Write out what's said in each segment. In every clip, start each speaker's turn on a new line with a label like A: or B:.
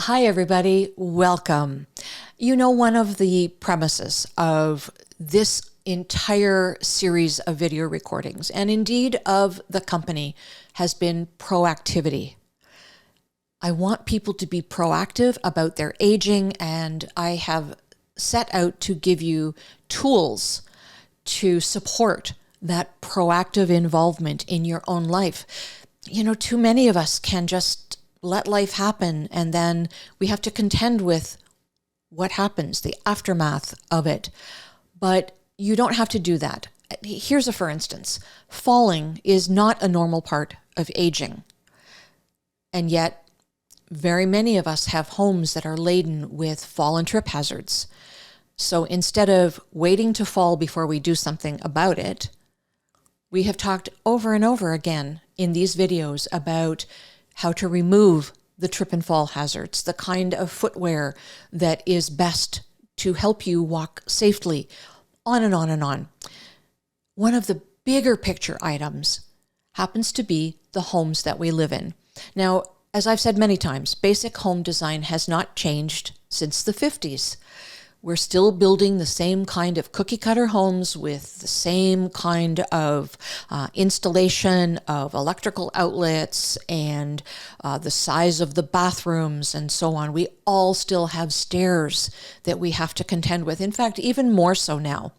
A: Hi, everybody. Welcome. You know, one of the premises of this entire series of video recordings, and indeed of the company, has been proactivity. I want people to be proactive about their aging, and I have set out to give you tools to support that proactive involvement in your own life. You know, too many of us can just let life happen, and then we have to contend with what happens, the aftermath of it. But you don't have to do that. Here's a for instance. Falling is not a normal part of aging. And yet, very many of us have homes that are laden with fall and trip hazards. So instead of waiting to fall before we do something about it, we have talked over and over again in these videos about how to remove the trip and fall hazards, the kind of footwear that is best to help you walk safely, on and on and on. One of the bigger picture items happens to be the homes that we live in. Now, as I've said many times, basic home design has not changed since the 50s. We're still building the same kind of cookie cutter homes with the same kind of installation of electrical outlets and the size of the bathrooms and so on. We all still have stairs that we have to contend with. In fact, even more so now.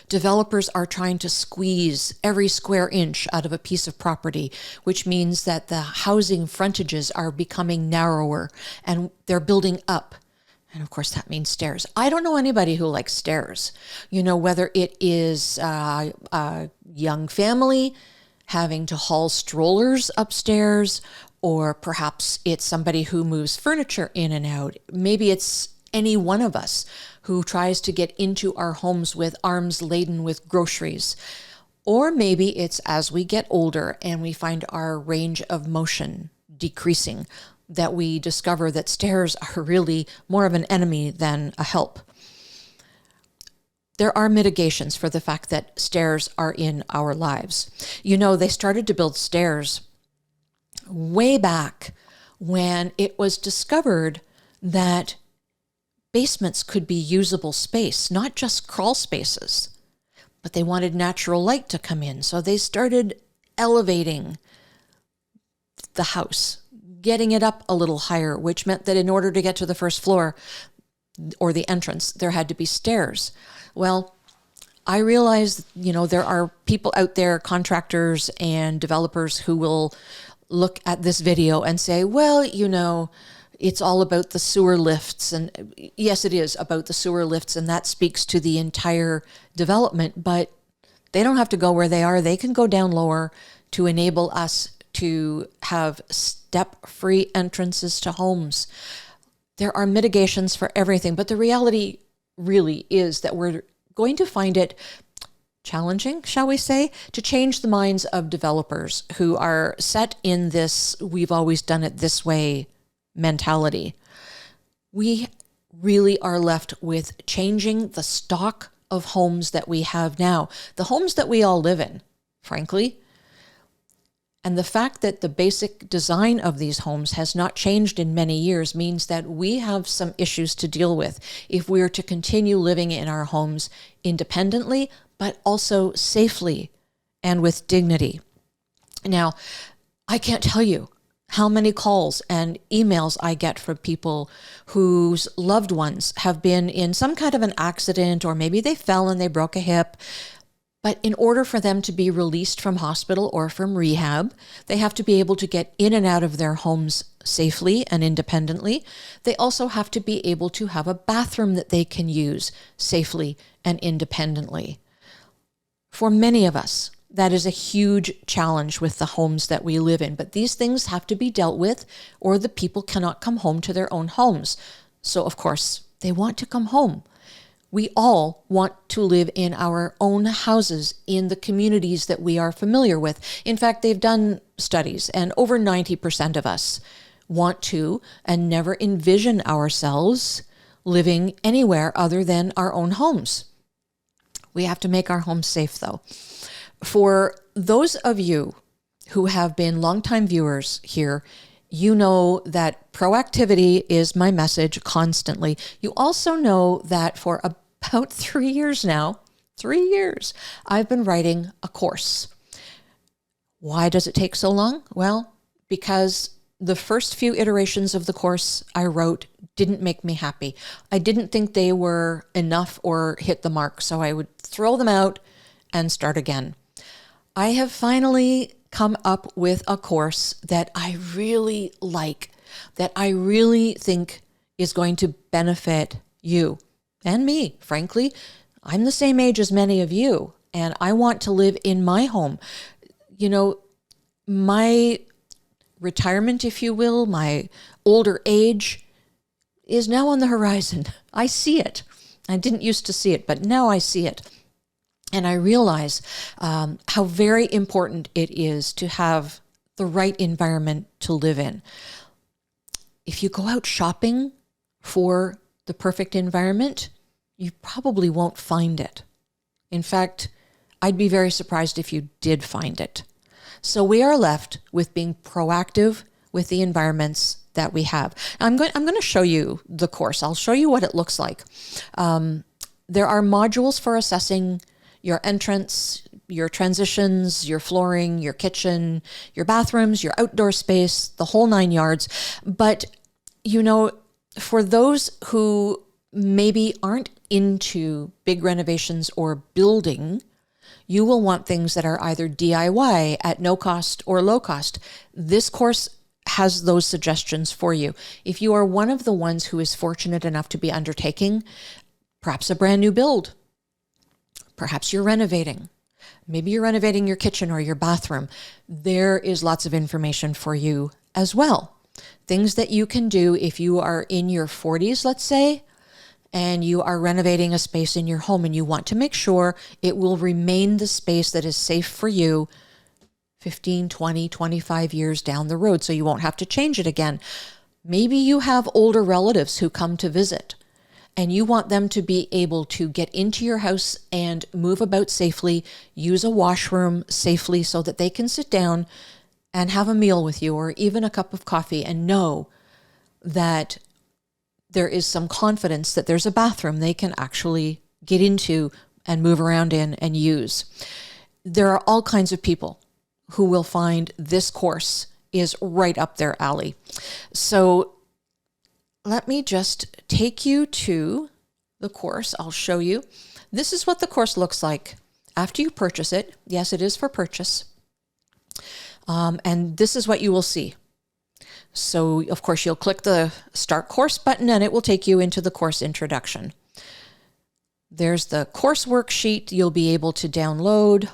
A: Developers are trying to squeeze every square inch out of a piece of property, which means that the housing frontages are becoming narrower and they're building up. And of course, that means stairs. I don't know anybody who likes stairs. You know, whether it is a young family having to haul strollers upstairs, or perhaps it's somebody who moves furniture in and out. Maybe it's any one of us who tries to get into our homes with arms laden with groceries. Or maybe it's as we get older and we find our range of motion decreasing, that we discover that stairs are really more of an enemy than a help. There are mitigations for the fact that stairs are in our lives. You know, they started to build stairs way back when it was discovered that basements could be usable space, not just crawl spaces, but they wanted natural light to come in. So they started elevating the house, getting it up a little higher, which meant that in order to get to the first floor or the entrance, there had to be stairs. Well, I realize, you know, there are people out there, contractors and developers, who will look at this video and say, well, you know, it's all about the sewer lifts. And yes, it is about the sewer lifts, and that speaks to the entire development, but they don't have to go where they are. They can go down lower to enable us to have step-free entrances to homes. There are mitigations for everything, but the reality really is that we're going to find it challenging, shall we say, to change the minds of developers who are set in this "we've always done it this way" mentality. We really are left with changing the stock of homes that we have now, the homes that we all live in, frankly. And the fact that the basic design of these homes has not changed in many years means that we have some issues to deal with if we are to continue living in our homes independently, but also safely and with dignity. Now, I can't tell you how many calls and emails I get from people whose loved ones have been in some kind of an accident, or maybe they fell and they broke a hip. But in order for them to be released from hospital or from rehab, they have to be able to get in and out of their homes safely and independently. They also have to be able to have a bathroom that they can use safely and independently. For many of us, that is a huge challenge with the homes that we live in. But these things have to be dealt with, or the people cannot come home to their own homes. So, of course, they want to come home. We all want to live in our own houses in the communities that we are familiar with. In fact, they've done studies, and over 90% of us want to and never envision ourselves living anywhere other than our own homes. We have to make our homes safe, though. For those of you who have been longtime viewers here, You know that proactivity is my message constantly. You also know that for about 3 years now, 3 years, I've been writing a course. Why does it take so long? Well, because the first few iterations of the course I wrote didn't make me happy. I didn't think they were enough or hit the mark, so I would throw them out and start again. I have finally come up with a course that I really like, that I really think is going to benefit you and me. Frankly, I'm the same age as many of you, and I want to live in my home. You know, my retirement, if you will, my older age is now on the horizon. I see it. I didn't used to see it, but now I see it. And I realize how very important it is to have the right environment to live in. If you go out shopping for the perfect environment, you probably won't find it. In fact, I'd be very surprised if you did find it. So we are left with being proactive with the environments that we have. I'm going to show you the course. I'll show you what it looks like. There are modules for assessing your entrance, your transitions, your flooring, your kitchen, your bathrooms, your outdoor space, the whole 9 yards. But, you know, for those who maybe aren't into big renovations or building, you will want things that are either DIY at no cost or low cost. This course has those suggestions for you. If you are one of the ones who is fortunate enough to be undertaking perhaps a brand new build, perhaps you're renovating, maybe you're renovating your kitchen or your bathroom, there is lots of information for you as well. Things that you can do if you are in your 40s, let's say, and you are renovating a space in your home and you want to make sure it will remain the space that is safe for you 15, 20, 25 years down the road, so you won't have to change it again. Maybe you have older relatives who come to visit and you want them to be able to get into your house and move about safely, use a washroom safely so that they can sit down and have a meal with you or even a cup of coffee and know that there is some confidence that there's a bathroom they can actually get into and move around in and use. There are all kinds of people who will find this course is right up their alley. So let me just take you to the course. I'll show you. This is what the course looks like after you purchase it. Yes, it is for purchase. And this is what you will see. So, of course, you'll click the Start Course button and it will take you into the course introduction. There's the course worksheet you'll be able to download.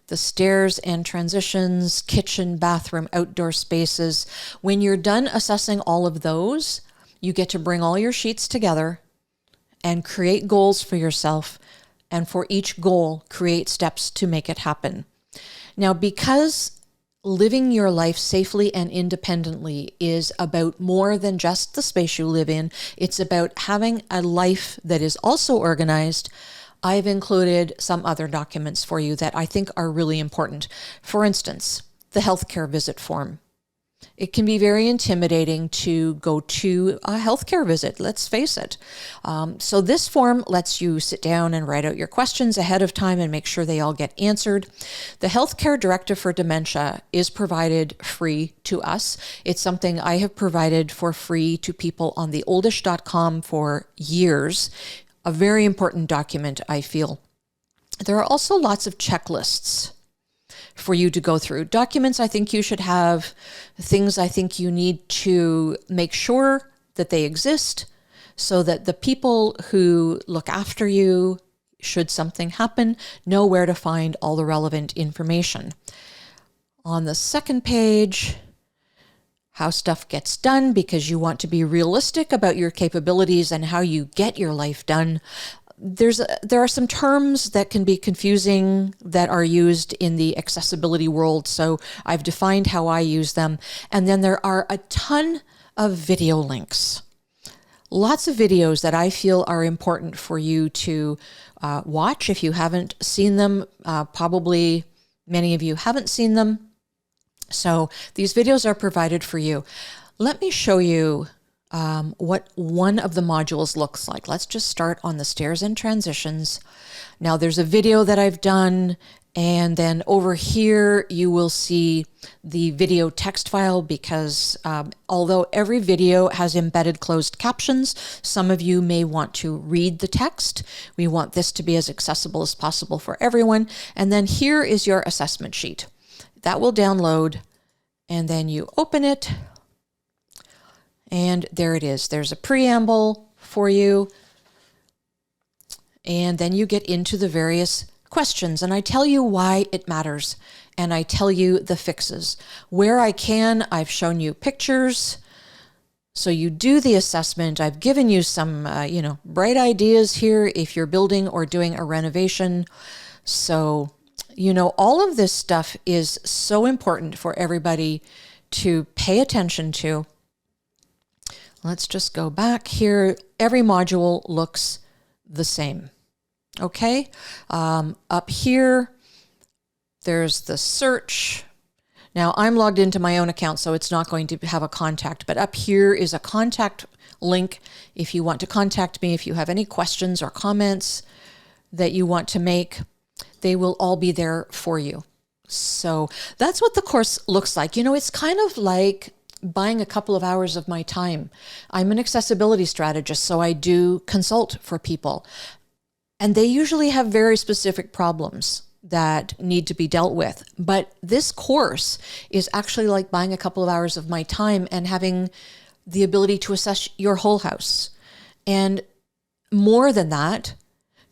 A: The stairs and transitions, kitchen, bathroom, outdoor spaces. When you're done assessing all of those, you get to bring all your sheets together and create goals for yourself. And for each goal, create steps to make it happen. Now, because living your life safely and independently is about more than just the space you live in, it's about having a life that is also organized. I've included some other documents for you that I think are really important. For instance, the healthcare visit form. It can be very intimidating to go to a healthcare visit, let's face it. So this form lets you sit down and write out your questions ahead of time and make sure they all get answered. The Healthcare Directive for Dementia is provided free to us. It's something I have provided for free to people on the oldish.com for years. A very important document, I feel. There are also lots of checklists for you to go through. Documents I think you should have, things I think you need to make sure that they exist so that the people who look after you, should something happen, know where to find all the relevant information. On the second page, how stuff gets done, because you want to be realistic about your capabilities and how you get your life done. There are some terms that can be confusing that are used in the accessibility world, so I've defined how I use them. And then there are a ton of video links. Lots of videos that I feel are important for you to watch. If you haven't seen them, probably many of you haven't seen them. So these videos are provided for you. Let me show you what one of the modules looks like. Let's just start on the stairs and transitions. Now there's a video that I've done, and then over here you will see the video text file, because although every video has embedded closed captions, some of you may want to read the text. We want this to be as accessible as possible for everyone. And then here is your assessment sheet. That will download, and then you open it. And there it is. There's a preamble for you. And then you get into the various questions. And I tell you why it matters. And I tell you the fixes. Where I can, I've shown you pictures. So you do the assessment. I've given you some, bright ideas here if you're building or doing a renovation. So, all of this stuff is so important for everybody to pay attention to. Let's just go back here. Every module looks the same. Okay. Up here, there's the search. Now I'm logged into my own account, so it's not going to have a contact, but up here is a contact link. If you want to contact me, if you have any questions or comments that you want to make, they will all be there for you. So that's what the course looks like. It's kind of like buying a couple of hours of my time. I'm an accessibility strategist, so I do consult for people. And they usually have very specific problems that need to be dealt with. But this course is actually like buying a couple of hours of my time and having the ability to assess your whole house. And more than that,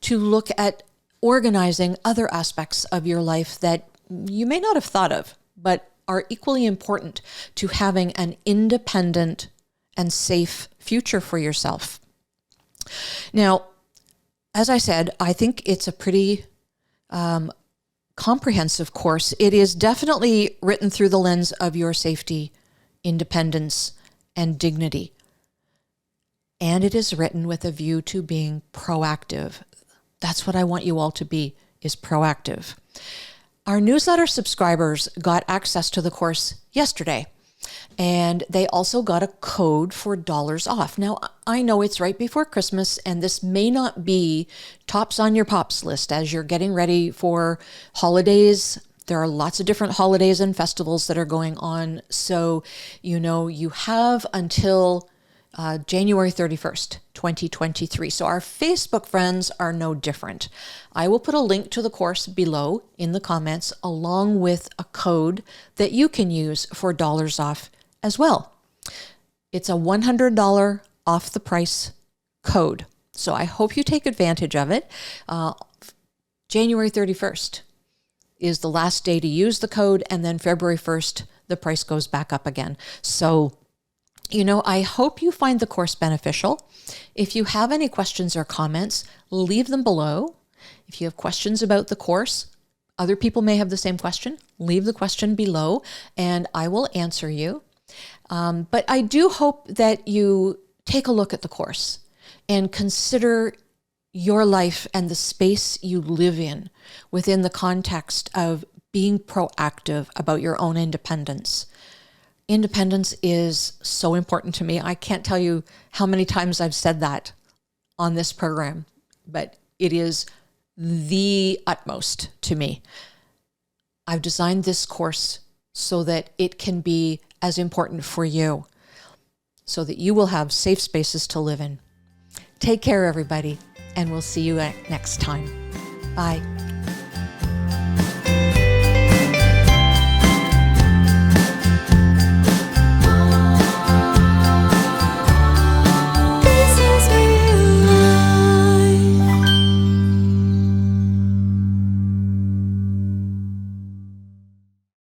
A: to look at organizing other aspects of your life that you may not have thought of, but are equally important to having an independent and safe future for yourself. Now, as I said, I think it's a pretty comprehensive course. It is definitely written through the lens of your safety, independence, and dignity. And it is written with a view to being proactive. That's what I want you all to be, is proactive. Our newsletter subscribers got access to the course yesterday, and they also got a code for $. Off. Now, I know it's right before Christmas, and this may not be tops on your pops list as you're getting ready for holidays. There are lots of different holidays and festivals that are going on. So, you have until January 31st, 2023. So our Facebook friends are no different. I will put a link to the course below in the comments, along with a code that you can use for $. Off as well. It's a $100 off the price code. So I hope you take advantage of it. January 31st is the last day to use the code, and then February 1st, the price goes back up again. So I hope you find the course beneficial. If you have any questions or comments, leave them below. If you have questions about the course, other people may have the same question, leave the question below and I will answer you. But I do hope that you take a look at the course and consider your life and the space you live in within the context of being proactive about your own independence. Independence is so important to me. I can't tell you how many times I've said that on this program, but it is the utmost to me. I've designed this course so that it can be as important for you, so that you will have safe spaces to live in. Take care, everybody, and we'll see you next time. Bye.